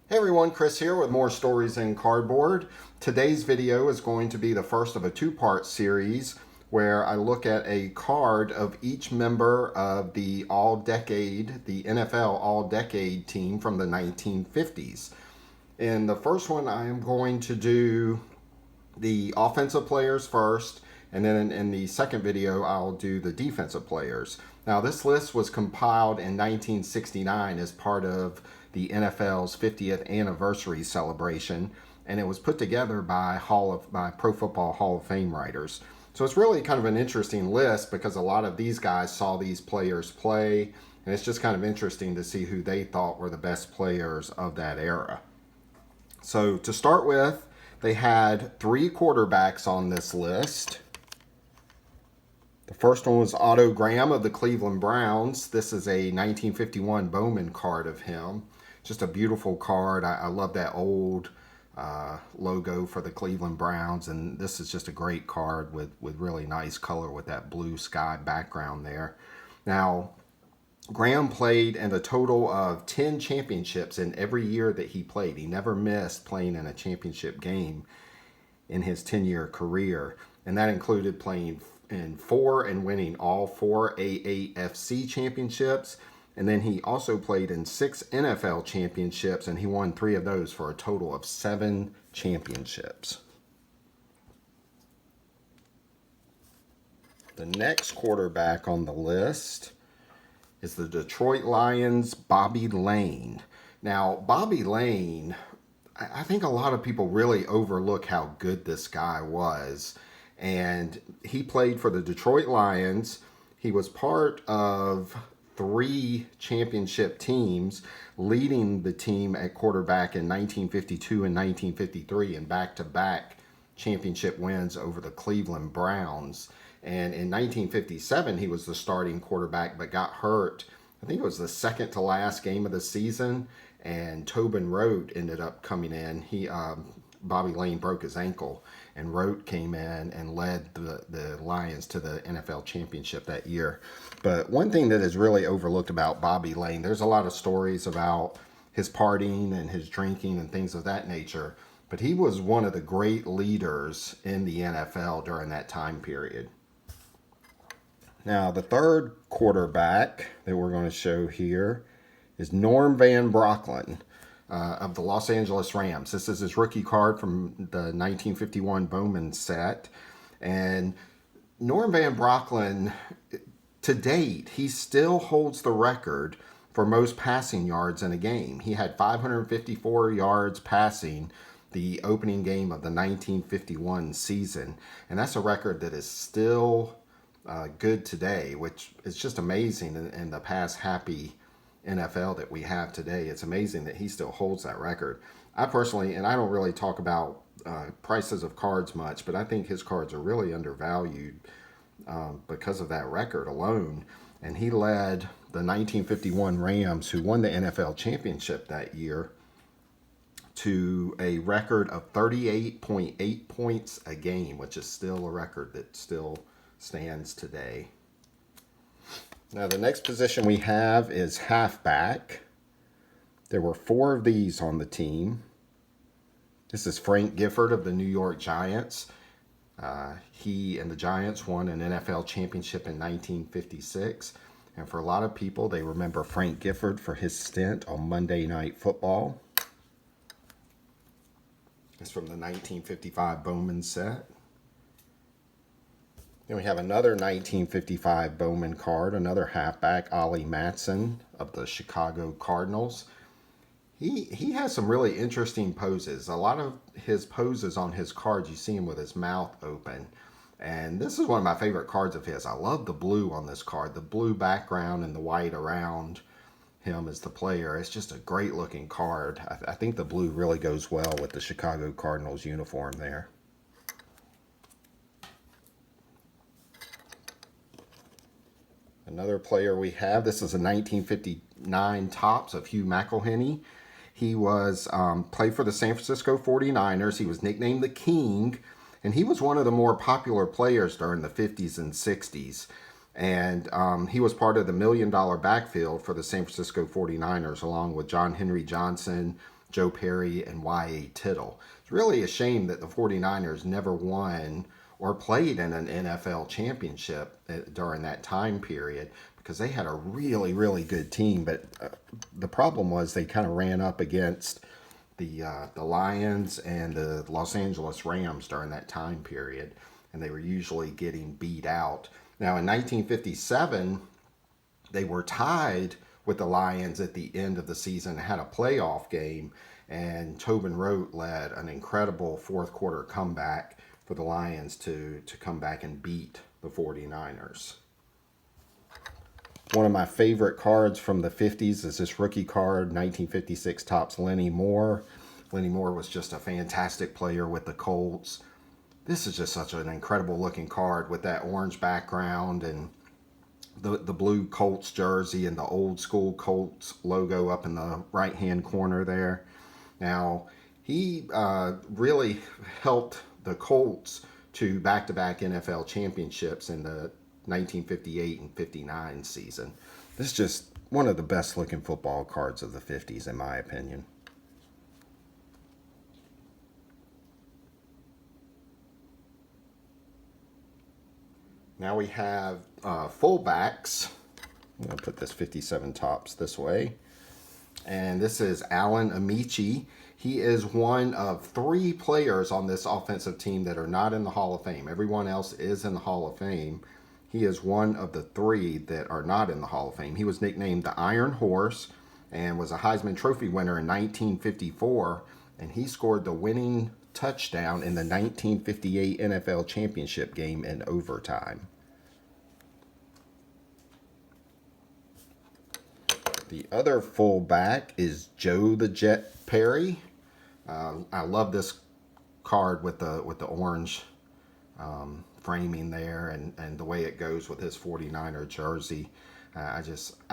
Hey everyone, Chris here with more stories in cardboard. Today's video is going to be the first of a two-part series where I look at a card of each member of the NFL All-Decade team from the 1950s. In the first one, I am going to do the offensive players first, and then in the second video, I'll do the defensive players. Now, this list was compiled in 1969 as part of the NFL's 50th anniversary celebration, and it was put together by Pro Football Hall of Fame writers. So it's really kind of an interesting list because a lot of these guys saw these players play, and it's just kind of interesting to see who they thought were the best players of that era. So to start with, they had three quarterbacks on this list. The first one was Otto of the Cleveland Browns. This is a 1951 Bowman card of him. Just a beautiful card. I love that old logo for the Cleveland Browns, and this is just a great card with really nice color with that blue sky background there. Now, Graham played in a total of 10 championships in every year that he played. He never missed playing in a championship game in his 10-year career, and that included playing in 4 and winning all 4 AAFC championships. And then he also played in 6 NFL championships, and he won 3 of those for a total of 7 championships. The next quarterback on the list is the Detroit Lions' Bobby Layne. Now, Bobby Layne, I think a lot of people really overlook how good this guy was. And he played for the Detroit Lions. He was part of 3 championship teams, leading the team at quarterback in 1952 and 1953 in back-to-back championship wins over the Cleveland Browns. And in 1957, he was the starting quarterback but got hurt. I think it was the second to last game of the season, and Tobin Rote ended up coming in. Bobby Layne broke his ankle, and Rote came in and led the Lions to the NFL championship that year. But one thing that is really overlooked about Bobby Layne, there's a lot of stories about his partying and his drinking and things of that nature, but he was one of the great leaders in the NFL during that time period. Now, the third quarterback that we're going to show here is Norm Van Brocklin of the Los Angeles Rams. This is his rookie card from the 1951 Bowman set. And Norm Van Brocklin, to date, he still holds the record for most passing yards in a game. He had 554 yards passing the opening game of the 1951 season. And that's a record that is still good today, which is just amazing in the past happy NFL that we have today. It's amazing that he still holds that record. I personally, and I don't really talk about prices of cards much, but I think his cards are really undervalued because of that record alone. And he led the 1951 Rams, who won the NFL championship that year, to a record of 38.8 points a game, which is still a record that still stands today. Now, the next position we have is halfback. There were 4 of these on the team. This is Frank Gifford of the New York Giants. He and the Giants won an NFL championship in 1956. And for a lot of people, they remember Frank Gifford for his stint on Monday Night Football. It's from the 1955 Bowman set. Then we have another 1955 Bowman card, another halfback, Ollie Matson of the Chicago Cardinals. He has some really interesting poses. A lot of his poses on his cards, you see him with his mouth open. And this is one of my favorite cards of his. I love the blue on this card, the blue background and the white around him as the player. It's just a great looking card. I think the blue really goes well with the Chicago Cardinals uniform there. Another player we have, this is a 1959 Topps of Hugh McElhenny. He was played for the San Francisco 49ers. He was nicknamed the King, and he was one of the more popular players during the 50s and 60s. And he was part of the $1 million backfield for the San Francisco 49ers, along with John Henry Johnson, Joe Perry and Y.A. Tittle. It's really a shame that the 49ers never won or played in an NFL championship during that time period, because they had a really, really good team. But the problem was they kind of ran up against the Lions and the Los Angeles Rams during that time period, and they were usually getting beat out. Now, in 1957, they were tied with the Lions at the end of the season, had a playoff game, and Tobin Rote led an incredible fourth quarter comeback for the Lions to come back and beat the 49ers. One of my favorite cards from the 50s is this rookie card, 1956 Topps Lenny Moore. Lenny Moore was just a fantastic player with the Colts. This is just such an incredible looking card with that orange background and the blue Colts jersey and the old school Colts logo up in the right hand corner there. Now, he really helped the Colts to back-to-back NFL championships in the 1958 and 59 season. This is just one of the best looking football cards of the 50s, in my opinion. Now we have fullbacks. I'm going to put this 57 Topps this way. And this is Ameche. He is one of 3 players on this offensive team that are not in the Hall of Fame. Everyone else is in the Hall of Fame. He is one of the 3 that are not in the Hall of Fame. He was nicknamed the Iron Horse and was a Heisman Trophy winner in 1954. And he scored the winning touchdown in the 1958 NFL Championship game in overtime. The other fullback is Joe the Jet Perry. I love this card with the orange framing there and the way it goes with his 49er jersey. I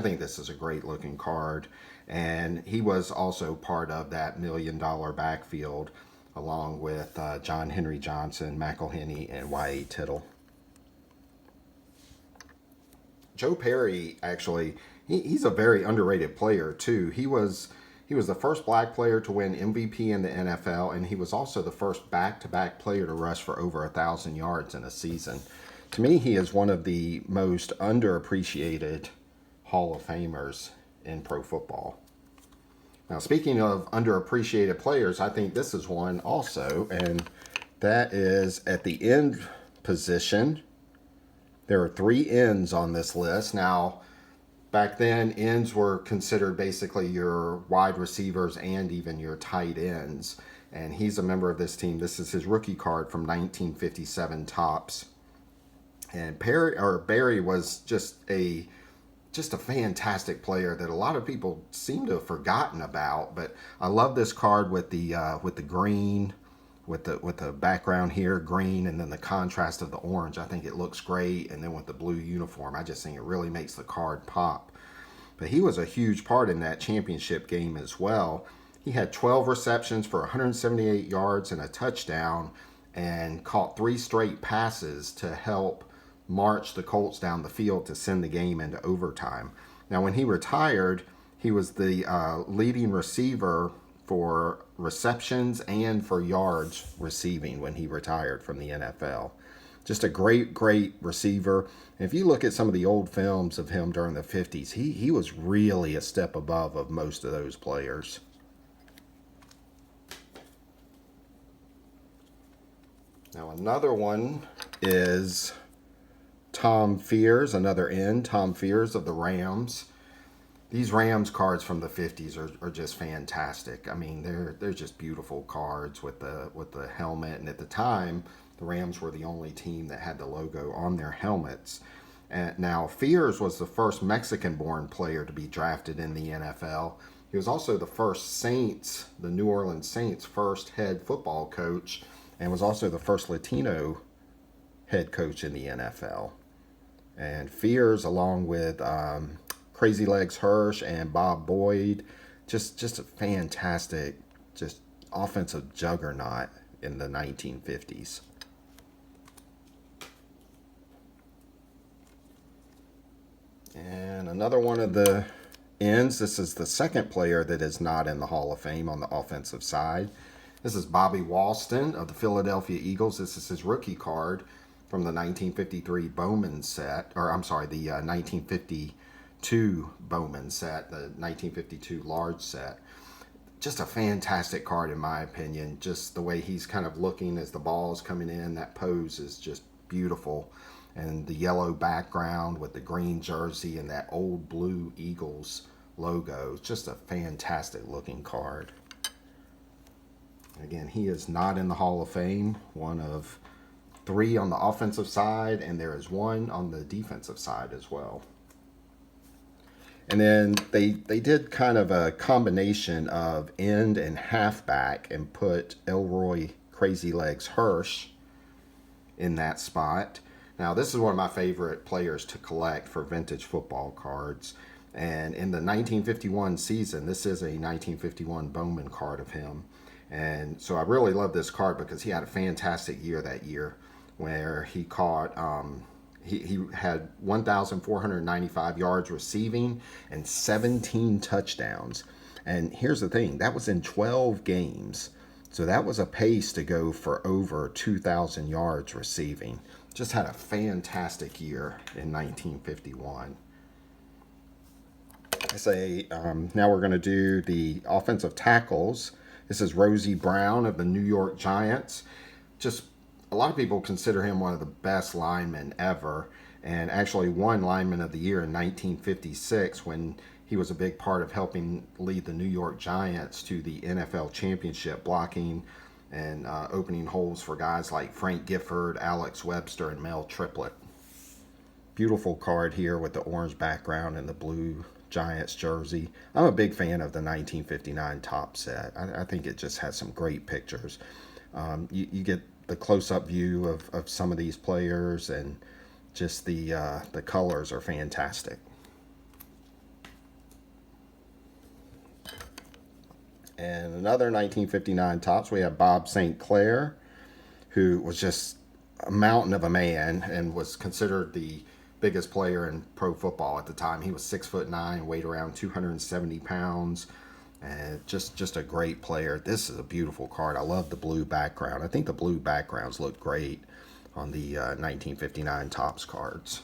think this is a great looking card, and he was also part of that $1 million backfield along with John Henry Johnson, McElhenny, and Y.A. Tittle. Joe Perry, actually, he's a very underrated player too. He was the first black player to win MVP in the NFL, and he was also the first back-to-back player to rush for over 1,000 yards in a season. To me, he is one of the most underappreciated Hall of Famers in pro football. Now, speaking of underappreciated players, I think this is one also, and that is at the end position. There are 3 ends on this list. Now, back then, ends were considered basically your wide receivers and even your tight ends. And he's a member of this team. This is his rookie card from 1957 Topps. And Barry was just a fantastic player that a lot of people seem to have forgotten about. But I love this card with the green, with the background here, green, and then the contrast of the orange. I think it looks great. And then with the blue uniform, I just think it really makes the card pop. But he was a huge part in that championship game as well. He had 12 receptions for 178 yards and a touchdown, and caught 3 straight passes to help march the Colts down the field to send the game into overtime. Now, when he retired, he was the leading receiver for receptions and for yards receiving when he retired from the NFL. Just a great, great receiver. And if you look at some of the old films of him during the 50s, he was really a step above of most of those players. Now, another one is Tom Fears, another end, Tom Fears of the Rams. These Rams cards from the 50s are just fantastic. I mean, they're just beautiful cards with the helmet. And at the time, the Rams were the only team that had the logo on their helmets. And now, Fears was the first Mexican-born player to be drafted in the NFL. He was also the first the New Orleans Saints' first head football coach, and was also the first Latino head coach in the NFL. And Fears, along with Crazylegs Hirsch and Bob Boyd, just a fantastic, just offensive juggernaut in the 1950s. And another one of the ends, this is the second player that is not in the Hall of Fame on the offensive side. This is Bobby Walston of the Philadelphia Eagles. This is his rookie card from the 1953 Bowman set, or I'm sorry, the 1952 Bowman set, the 1952 large set. Just a fantastic card in my opinion. Just the way he's kind of looking as the ball is coming in, that pose is just beautiful. And the yellow background with the green jersey and that old blue Eagles logo. It's just a fantastic looking card. Again, he is not in the Hall of Fame. One of 3 on the offensive side, and there is 1 on the defensive side as well. And then they did kind of a combination of end and halfback and put Elroy Crazylegs Hirsch in that spot. Now, this is one of my favorite players to collect for vintage football cards. And in the 1951 season, this is a 1951 Bowman card of him. And so I really love this card because he had a fantastic year that year where he caught, he had 1,495 yards receiving and 17 touchdowns. And here's the thing, that was in 12 games. So that was a pace to go for over 2,000 yards receiving. Just had a fantastic year in 1951. I say now we're going to do the offensive tackles. This is Rosey Brown of the New York Giants. Just a lot of people consider him one of the best linemen ever, and actually won Lineman of the Year in 1956 when he was a big part of helping lead the New York Giants to the NFL championship, blocking and opening holes for guys like Frank Gifford, Alex Webster, and Mel Triplett. Beautiful card here with the orange background and the blue Giants jersey. I'm a big fan of the 1959 top set. I think it just has some great pictures. You get the close-up view of some of these players, and just the colors are fantastic. And another 1959 tops, we have Bob St. Clair, who was just a mountain of a man and was considered the biggest player in pro football at the time. He was 6'9", weighed around 270 pounds, and just a great player. This is a beautiful card. I love the blue background. I think the blue backgrounds look great on the 1959 tops cards.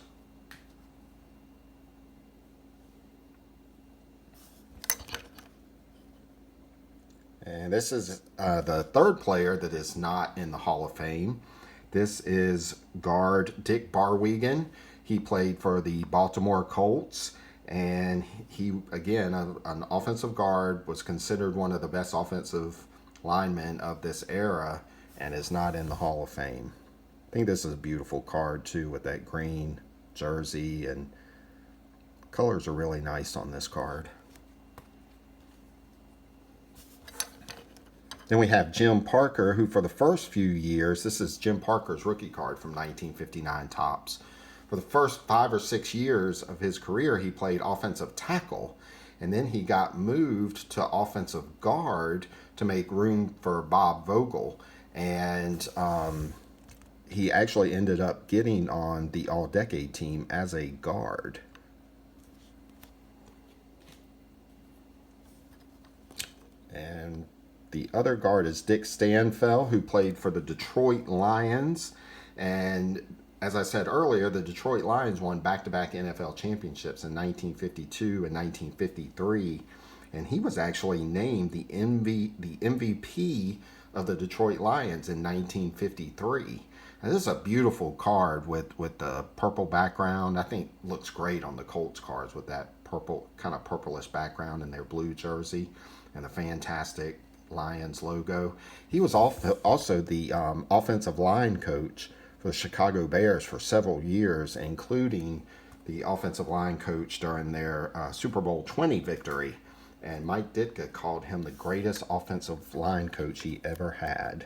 And this is the third player that is not in the Hall of Fame. This is guard Dick Barwegen. He played for the Baltimore Colts, and he, again, an offensive guard, was considered one of the best offensive linemen of this era and is not in the Hall of Fame. I think this is a beautiful card, too, with that green jersey, and colors are really nice on this card. Then we have Jim Parker, who for the first few years, this is Jim Parker's rookie card from 1959 tops. For the first 5 or 6 years of his career, he played offensive tackle, and then he got moved to offensive guard to make room for Bob Vogel, and he actually ended up getting on the All-Decade team as a guard. And the other guard is Dick Stanfel, who played for the Detroit Lions. And as I said earlier, the Detroit Lions won back-to-back NFL championships in 1952 and 1953. And he was actually named the MVP of the Detroit Lions in 1953. And this is a beautiful card with the purple background. I think looks great on the Colts cards with that purple, kind of purplish background in their blue jersey and the fantastic Lions logo. He was also the offensive line coach for the Chicago Bears for several years, including the offensive line coach during their Super Bowl 20 victory. And Mike Ditka called him the greatest offensive line coach he ever had.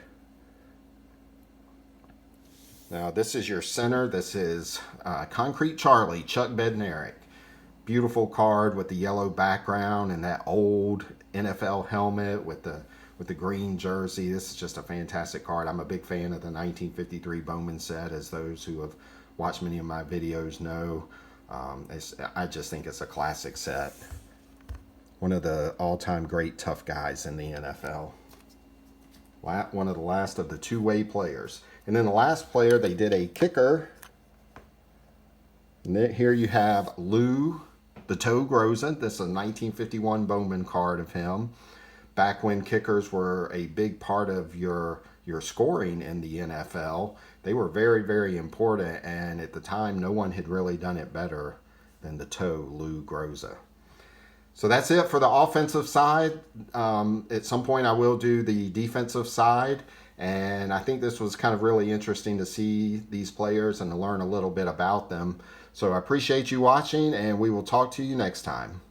Now, this is your center. This is Concrete Charlie, Chuck Bednarik. Beautiful card with the yellow background and that old NFL helmet with the green jersey. This is just a fantastic card. I'm a big fan of the 1953 Bowman set, as those who have watched many of my videos know. I just think it's a classic set. One of the all-time great tough guys in the NFL. One of the last of the two-way players. And then the last player, they did a kicker. And then here you have Lou, the Toe Groza. This is a 1951 Bowman card of him. Back when kickers were a big part of your scoring in the NFL, they were very, very important. And at the time, no one had really done it better than the Toe, Lou Groza. So that's it for the offensive side. At some point, I will do the defensive side. And I think this was kind of really interesting to see these players and to learn a little bit about them. So I appreciate you watching, and we will talk to you next time.